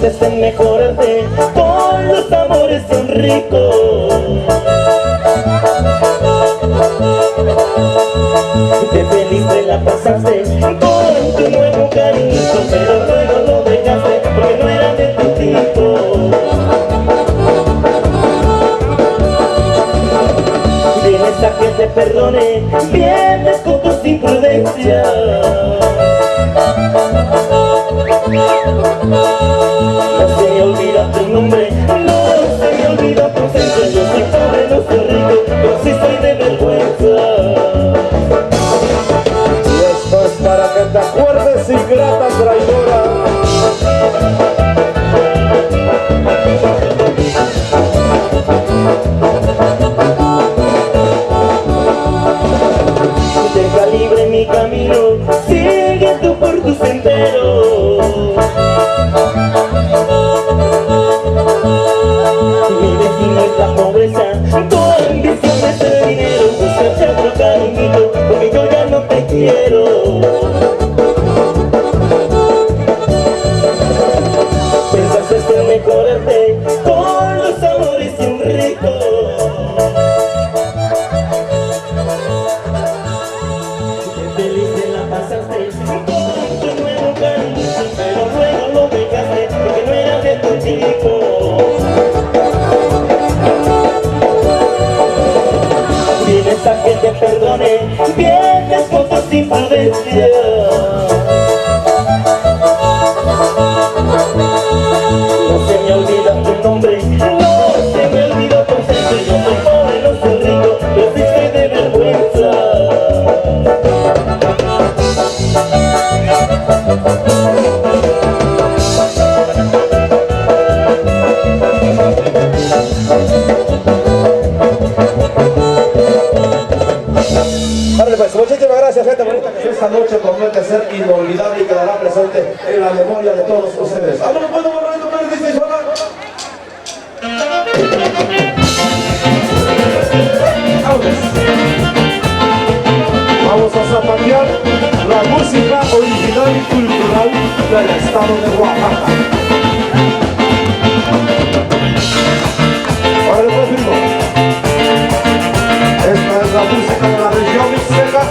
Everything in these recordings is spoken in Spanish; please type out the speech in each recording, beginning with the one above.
pensaste en mejorarte con los amores son ricos. De feliz te la pasaste con tu nuevo cariñito, pero luego lo dejaste porque no era de tu tipo. Vienes a que te perdone, vienes con tus imprudencias. No se me olvida tu nombre, no se me olvida tu acento. Yo soy pobre, no soy rico, pero sí soy de vergüenza. Y esto es para que te acuerdes, ingrata traidora. Deja libre mi camino, sigue tú por tu sendero. Mi destino es la pobreza, tu ambición es el dinero. Búscate otro cariñito, porque yo ya no te quiero. Pensaste en mejorarte con los amores y un rico. Feliz te la pasaste con tu nuevo cariño, pero luego lo dejaste porque no era de tu tipo. Vienes a que te perdone, vienes con tus imprudencias. No se me olvida tu nombre, no se me olvida tu acento. Yo soy pobre, no soy rico, pero sí soy de vergüenza. Vale, pues muchísimas gracias, gente bonita, que esta noche promete ser inolvidable y quedará presente en la memoria de todos ustedes. ¡Ah, no me puedo borrar esto, pero dice Juana! Vamos a zapatear la música original y cultural del estado de Oaxaca. Ahora pues, primo. Esta es la música de la región mixteca.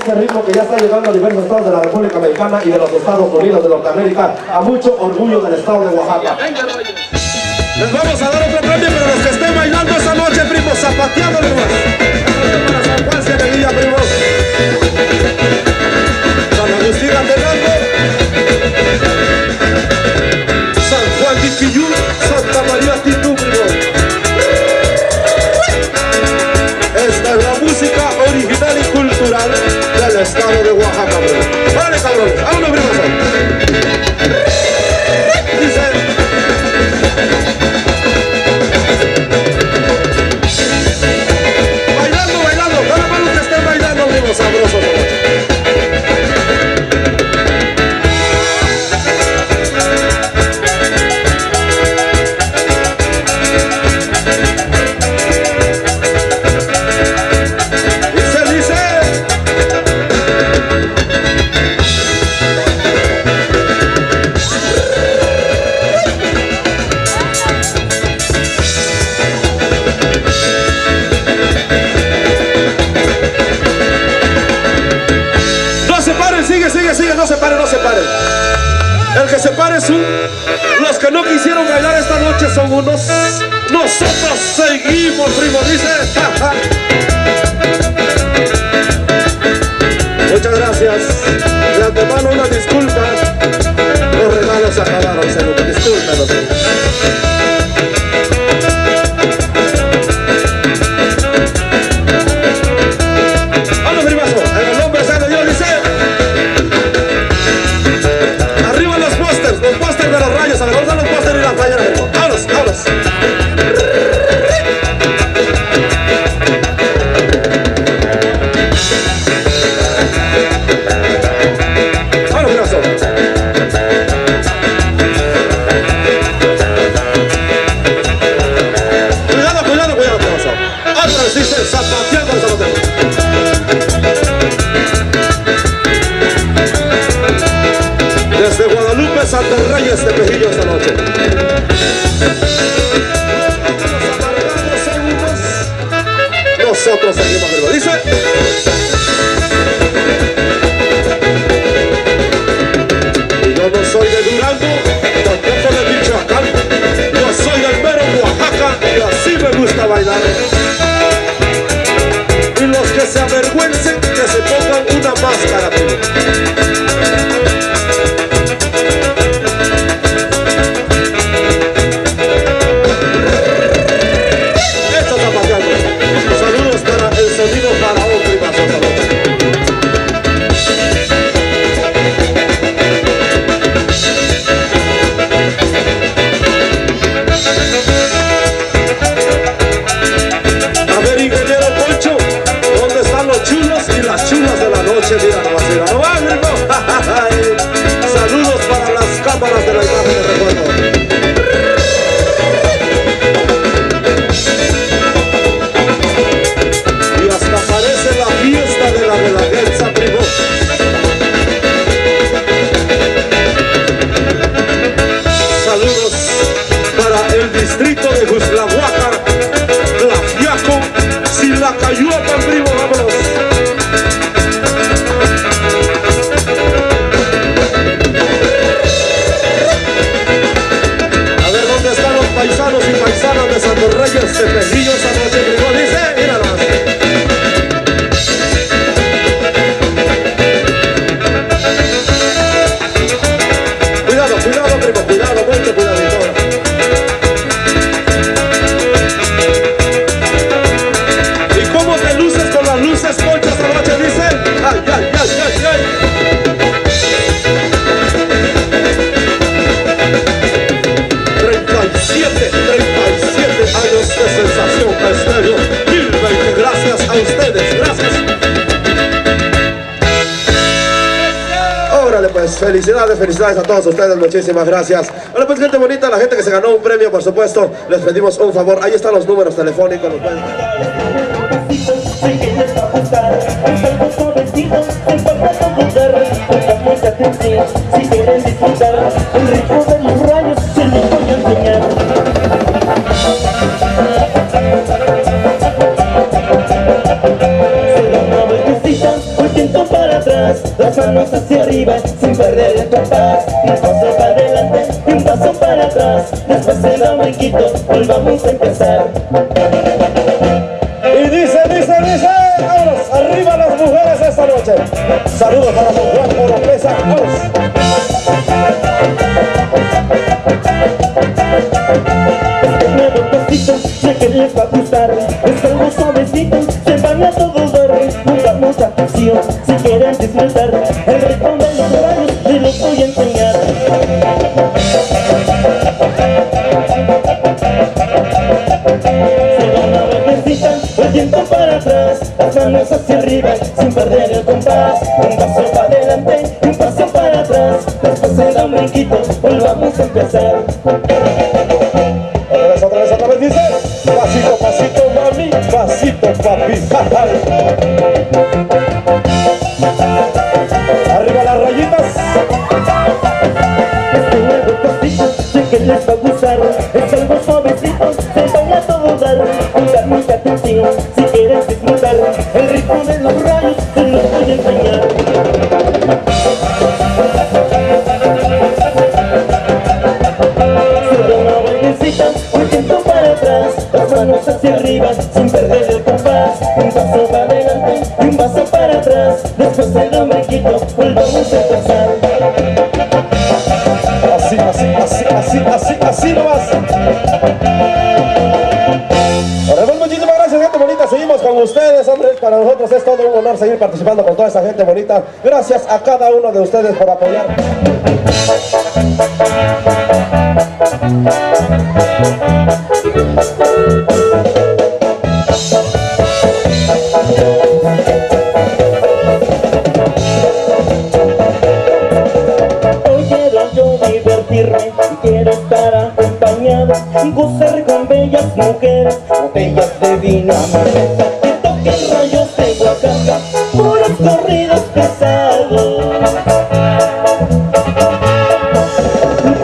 este ritmo que ya está llegando a diversos estados de la República Mexicana y de los Estados Unidos de Norteamérica, a mucho orgullo del estado de Oaxaca. Les vamos a dar otro premio para los que estén bailando esta noche, primos, zapateando nomás. Para San Juan Cienevilla, primos. San Agustín Atenango, San Juan Tiquiyú, Santa María Titú, primos. Esta es la música original y cultural del estado de Oaxaca, primos. Vale, cabrones, vámonos, primos. Dice... sabroso. No se pare. El que se pare es los que no quisieron bailar esta noche son unos. Nosotros seguimos, primo, dice. Muchas gracias. De antemano una disculpa. Los regalos se acabaron, señor. Discúlpenos. Vamos, primazo. En el nombre de Dios, dice. Los pósteres de los rayos, a ver, vamos a los pósteres y las rayas. ¡Vámonos, vámonos! ¡Vámonos, brazo! Cuidado, cuidado, cuidado, brazo. Otra vez dice, zapateando el zapatero. Desde Guadalupe, Santos Reyes de Pejillo esta noche. Nosotros seguimos arriba. Dice. Yo no soy de Durango, tampoco de Michoacán. Yo soy del mero Oaxaca y así me gusta bailar. Y los que se avergüencen, que se pongan una máscara. Mira, no va, grito. Saludos para las cámaras de la imagen de recuerdo. Y hasta parece la fiesta de la Guelaguetza, primo. Saludos para el distrito de Juzlahuaca, Tlaxiaco, Silacayuapan, primo, vámonos. Paisanos y paisanas de Santos Reyes de Pejillo esta noche, primo, dice, mira más. Cuidado, cuidado, primo, cuidado, mucho cuidadito. ¿Y cómo te luces con las luces, Poncho, esta noche, dice? ¡Ay, ay, ay, ay, ay! Años de sensación estéreo. 1020, gracias a ustedes, gracias. Órale pues, felicidades, felicidades a todos ustedes, muchísimas gracias. Bueno pues, gente bonita, la gente que se ganó un premio, por supuesto, les pedimos un favor, ahí están los números telefónicos, los pueden... Si quieren disfrutar el ritmo de los rayos, se los voy a enseñar. Se da una vueltecita, porque en topa atrás, las manos hacia arriba, sin perder el compás. Un paso para adelante y un paso para atrás. Después se da un brinquito, volvamos a empezar. Y dice, vámonos, arriba las mujeres esta noche. Saludos para don Juan Oropesa, vamos. Este nuevo pasito, sé que les va a gustar. Es algo suavecito, se van a todos dar. Pongamos atención, si quieren disfrutar. El ritmo de los rayos se los voy a enseñar. El tiempo para atrás, las manos hacia arriba, sin perder el compás. Un paso para adelante, un paso para atrás. Después se da un brinquito, volvamos a empezar. Otra vez dice, pasito, pasito, mami, pasito, papi. Arriba las rayitas. Este nuevo pasito, sé que les va a gustar. Es algo suavecito, se baila todo dar. Pongan mucha atención, si quieres disfrutar. El ritmo de los rayos, se los voy a enseñar. Se da una vueltecita, un tiempo para atrás. Las manos hacia arriba, sin perder el compás. Un paso para adelante y un paso para atrás. Después se da un brinquito, volvamos a empezar. Así nomás. Muchísimas gracias, gente bonita. Seguimos con ustedes, hombre. Para nosotros es todo un honor seguir participando con toda esa gente bonita. Gracias a cada uno de ustedes por apoyar. Divertirme, quiero estar acompañado, gozar con bellas mujeres, botellas de vino a mi mesa, que toquen rayos de Oaxaca, puros corridos pesados.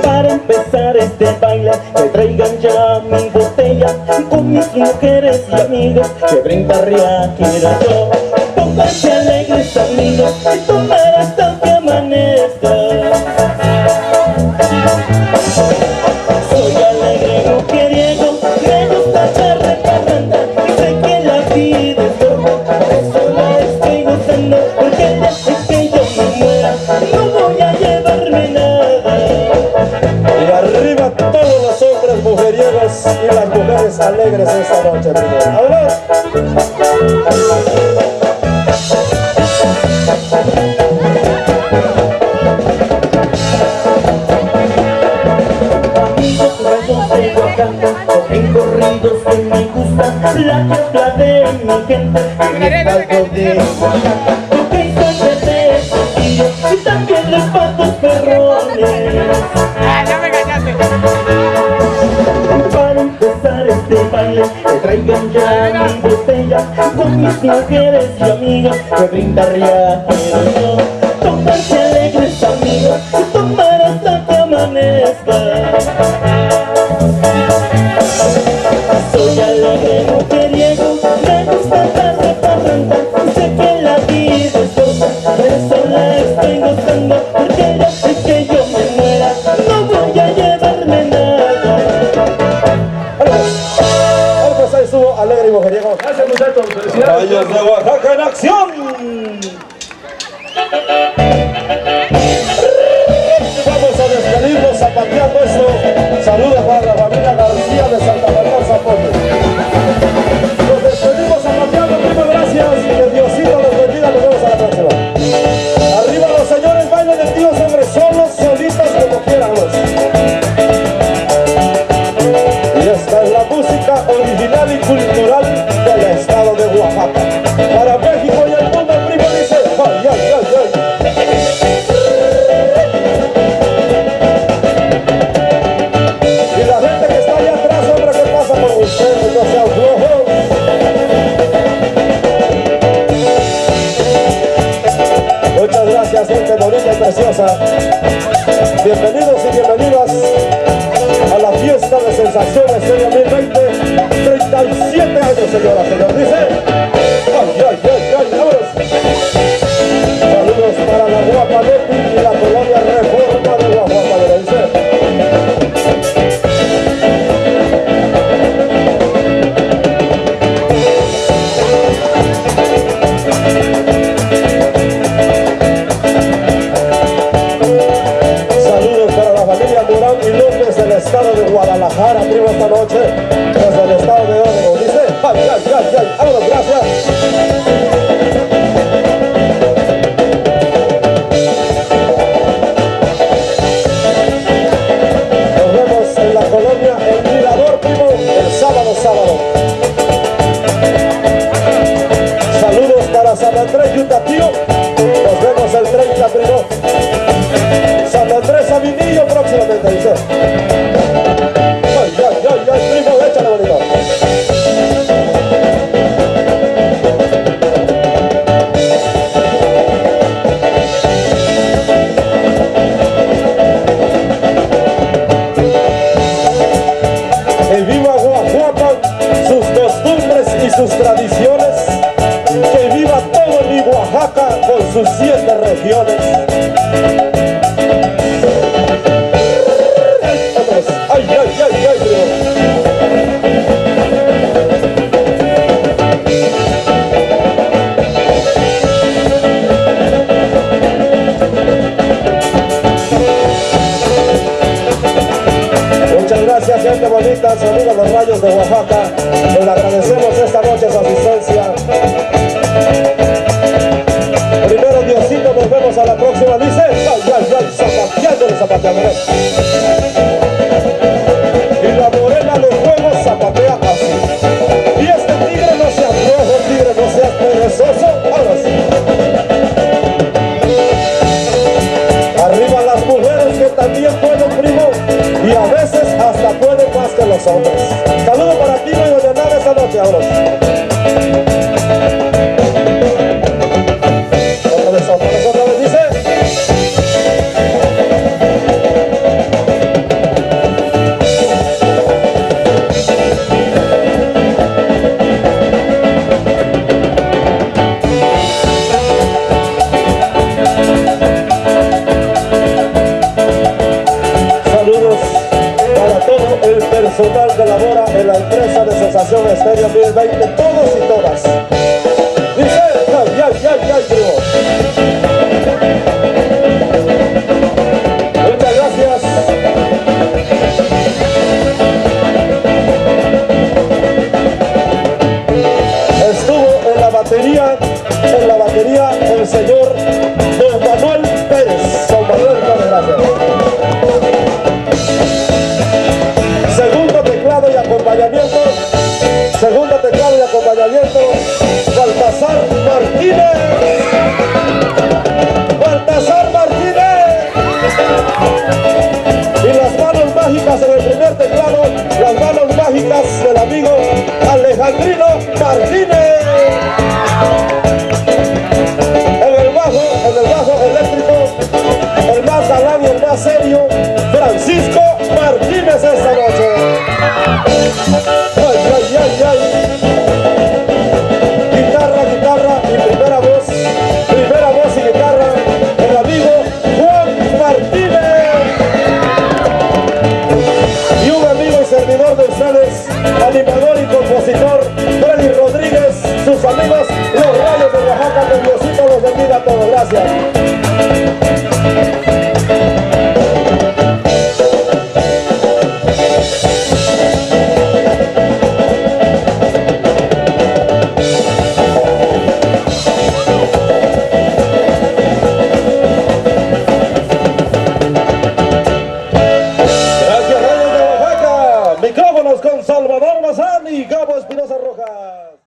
Para empezar este baile, que traigan ya mi botella, con mis mujeres y amigos, que brindaría quiero yo. Pónganse alegres amigos, y tomar hasta que amanezca. Soy alegre mujeriego, me gusta echar de parranda, y sé que la vida es corta, por eso la estoy gozando, porque el día que yo me muera, no voy a llevarme nada. Y arriba todos los hombres mujeriegos y las mujeres alegres esta noche, primero. ¡Vámonos! En corridos que me gusta, la chapla de mi gente, y el palco de Oaxaca, porque soy de Saltillo y también los patos perrones. ¡Ya me engañaste! Para empezar este baile, que traigan ya mi botella, con mis mujeres y amigos, que brindaría quiero yo. Tomarse alegres amigos, y tomar hasta que amanezca. Soy alegre mujeriego, me gusta estar de parranda, sé que la vida es corta, por eso la estoy gozando, porque el día que yo me muera, no voy a llevarme nada. Bueno, pues ahí estuvo alegre y mujeriego. Gracias, muchachos. Felicidades. Rayos de Oaxaca en acción. Vamos a despedirnos zapateando esto. Saludos para la familia García de Santa María Zapote. Nos despedimos zapateando, primo, gracias. Que Diosito los bendiga. Nos vemos a la próxima. Arriba los señores, bailen de tíos, hombres, solos, solitos, como quieran. Y esta es la música original y cultural del estado de Oaxaca. Para México y el mundo, el primo dice, ay, ay, ay, ay. Y la gente que está allá atrás, hombre, ¿qué pasa con ustedes? No sean flojos. Muchas gracias, gente bonita y preciosa. Bienvenidos y bienvenidas a la fiesta de sensaciones de 2020. 37 años, señora, señor. Dice, ay, ay, ay, ay, vámonos. Saludos. sus 7 regiones. Otros, ay, ay, ay, ay, primo. Gracias, gente bonita, sonido Los Rayos de Oaxaca. Les agradecemos esta noche su asistencia. Primero Diosito, nos vemos a la próxima. Dice, ay, ay, ay, zapateándole, zapateándole. Y la morena los juegos zapatea así. Y este tigre no sea flojo, tigre no sea perezoso. Ahora sí. Arriba las mujeres que también pueden, primo. Y a veces hasta pueden más que los hombres. Saludos para ti y doña Nada esta noche, ahora. Otra vez dice. Personal que labora en la empresa de Sensación Estéreo 2020, todos